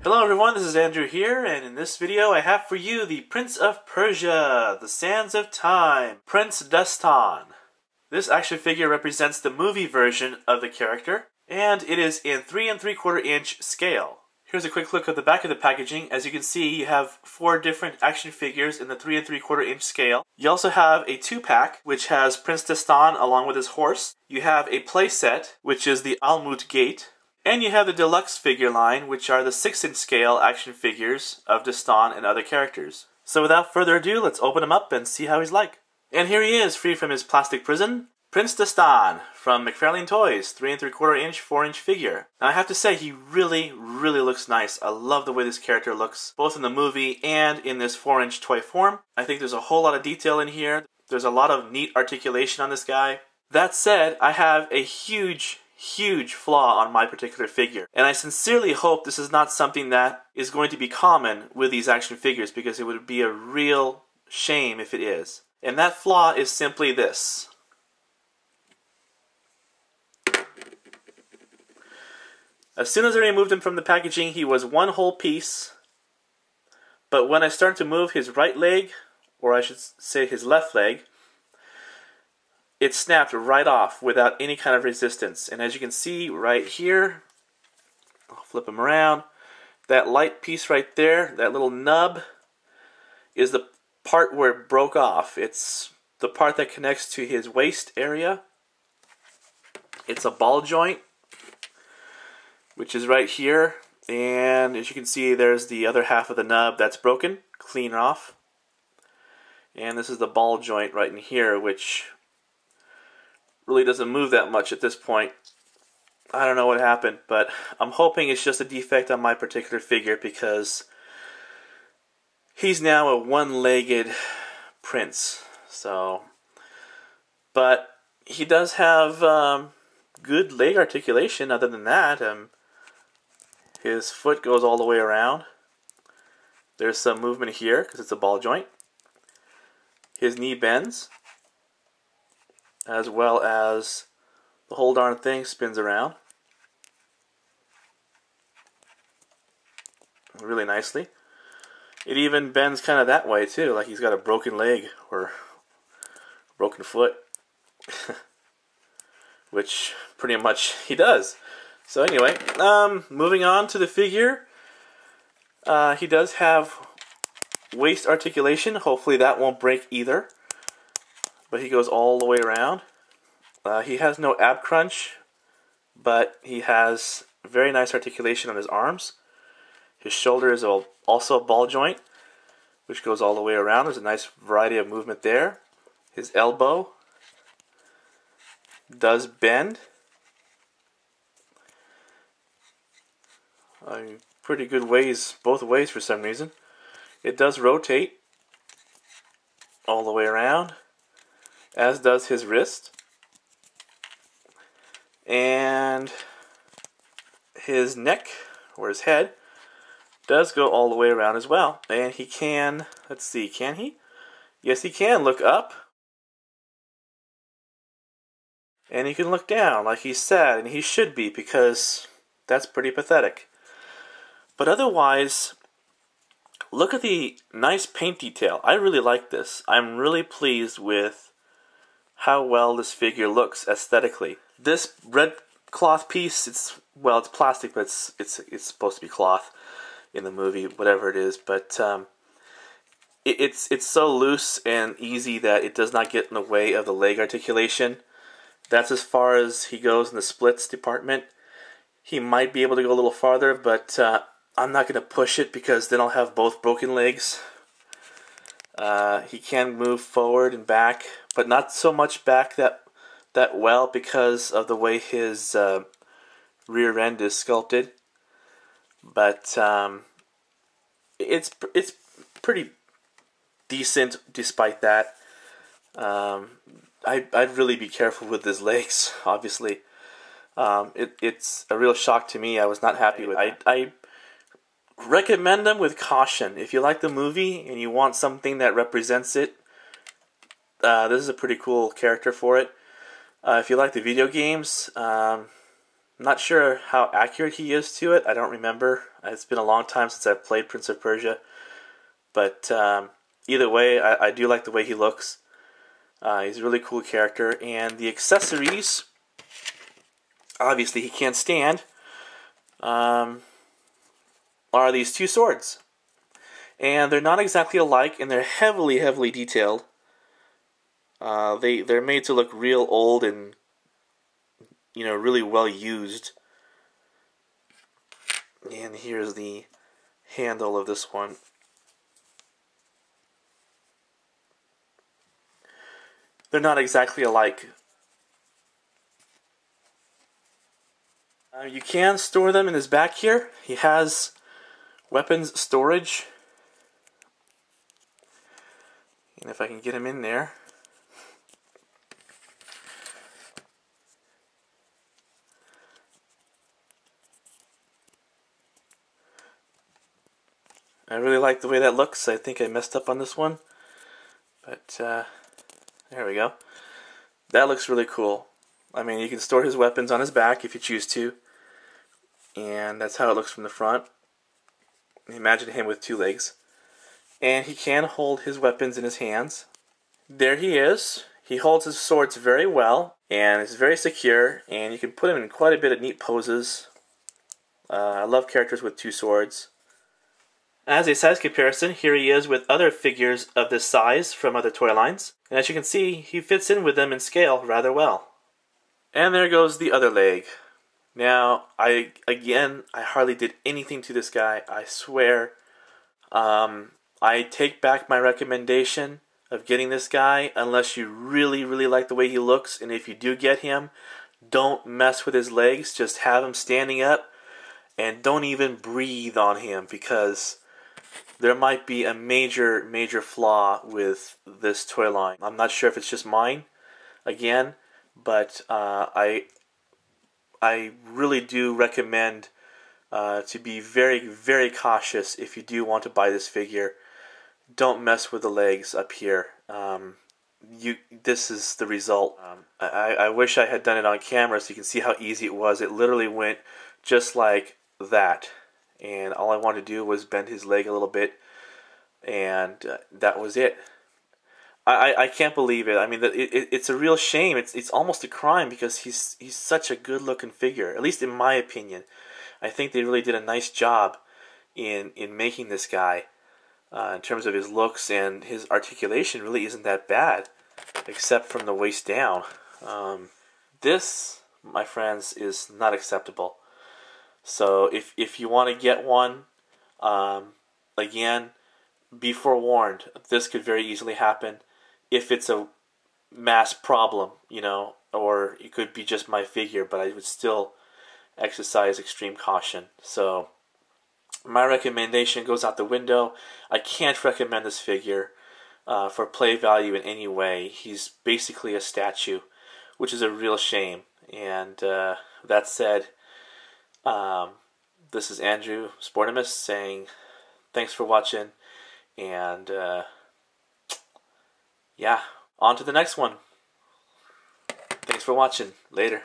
Hello everyone, this is Andrew here, and in this video I have for you the Prince of Persia, The Sands of Time, Prince Dastan. This action figure represents the movie version of the character, and it is in 3 3/4 inch scale. Here's a quick look at the back of the packaging. As you can see, you have 4 different action figures in the 3 3/4 inch scale. You also have a 2-pack, which has Prince Dastan along with his horse. You have a playset, which is the Almut Gate. And you have the deluxe figure line, which are the 6-inch scale action figures of Dastan and other characters. So without further ado, let's open him up and see how he's like. And here he is, free from his plastic prison. Prince Dastan from McFarlane Toys, 3 3/4 inch, 4-inch figure. Now I have to say, he really looks nice. I love the way this character looks, both in the movie and in this 4-inch toy form. I think there's a whole lot of detail in here. There's a lot of neat articulation on this guy. That said, I have a huge flaw on my particular figure, and I sincerely hope this is not something that is going to be common with these action figures, because it would be a real shame if it is. And that flaw is simply this. As soon as I removed him from the packaging, he was one whole piece, but when I started to move his right leg, or I should say his left leg, it snapped right off without any kind of resistance. And as you can see right here, I'll flip him around, that light piece right there, that little nub, is the part where it broke off. It's the part that connects to his waist area. It's a ball joint, which is right here. And as you can see, there's the other half of the nub that's broken, clean off. And this is the ball joint right in here, which really doesn't move that much at this point. I don't know what happened, but I'm hoping it's just a defect on my particular figure, because he's now a one-legged prince. So, but he does have good leg articulation. Other than that, his foot goes all the way around. There's some movement here because it's a ball joint. His knee bends, as well as the whole darn thing spins around really nicely. It even bends kind of that way too, like he's got a broken leg or broken foot, which pretty much he does. So anyway, moving on to the figure, he does have waist articulation. Hopefully that won't break either. But he goes all the way around. He has no ab crunch, but he has very nice articulation on his arms. His shoulder is also a ball joint, which goes all the way around. There's a nice variety of movement there. His elbow does bend. Pretty good ways, both ways for some reason. It does rotate all the way around, as does his wrist. And his neck, or his head, does go all the way around as well. And he can, let's see, can he? Yes, he can look up. And he can look down like he's sad, and he should be, because that's pretty pathetic. But otherwise, look at the nice paint detail. I really like this. I'm really pleased with how well this figure looks aesthetically. This red cloth piece, it's plastic, but it's supposed to be cloth in the movie, whatever it is. But it's so loose and easy that it does not get in the way of the leg articulation. That's as far as he goes in the splits department. He might be able to go a little farther, but I'm not going to push it, because then I'll have both broken legs. He can move forward and back, but not so much back that well, because of the way his rear end is sculpted. But it's pretty decent despite that. I'd really be careful with his legs, obviously. It's a real shock to me. I was not happy with it. I recommend them with caution. If you like the movie and you want something that represents it, this is a pretty cool character for it. If you like the video games, I'm not sure how accurate he is to it. I don't remember. It's been a long time since I've played Prince of Persia. But either way, I do like the way he looks. He's a really cool character. And the accessories, obviously he can't stand, are these two swords. And they're not exactly alike, and they're heavily, heavily detailed. They're made to look real old and, really well used. And here's the handle of this one. They're not exactly alike. You can store them in his back here. He has weapons storage. And if I can get him in there. I really like the way that looks. I think I messed up on this one. But, there we go. That looks really cool. I mean, you can store his weapons on his back if you choose to. And that's how it looks from the front. Imagine him with two legs. And he can hold his weapons in his hands. There he is. He holds his swords very well. And it's very secure. And you can put him in quite a bit of neat poses. I love characters with two swords. As a size comparison, here he is with other figures of this size from other toy lines. And as you can see, he fits in with them in scale rather well. And there goes the other leg. Now, I hardly did anything to this guy, I swear. I take back my recommendation of getting this guy unless you really, really like the way he looks. And if you do get him, don't mess with his legs. Just have him standing up and don't even breathe on him, because there might be a major, major flaw with this toy line. I'm not sure if it's just mine, again, but I really do recommend to be very, very cautious if you do want to buy this figure. Don't mess with the legs up here. This is the result. I wish I had done it on camera so you can see how easy it was. It literally went just like that. And all I wanted to do was bend his leg a little bit, and that was it. I can't believe it. I mean, it's a real shame. It's almost a crime, because he's such a good-looking figure, at least in my opinion. I think they really did a nice job in making this guy. In terms of his looks, and his articulation really isn't that bad, except from the waist down. This, my friends, is not acceptable. So if you want to get one, again, be forewarned. This could very easily happen if it's a mass problem, or it could be just my figure, but I would still exercise extreme caution. So my recommendation goes out the window. I can't recommend this figure for play value in any way. He's basically a statue, which is a real shame. And that said, this is Andrew Sportimus saying thanks for watching, and yeah, on to the next one. Thanks for watching. Later.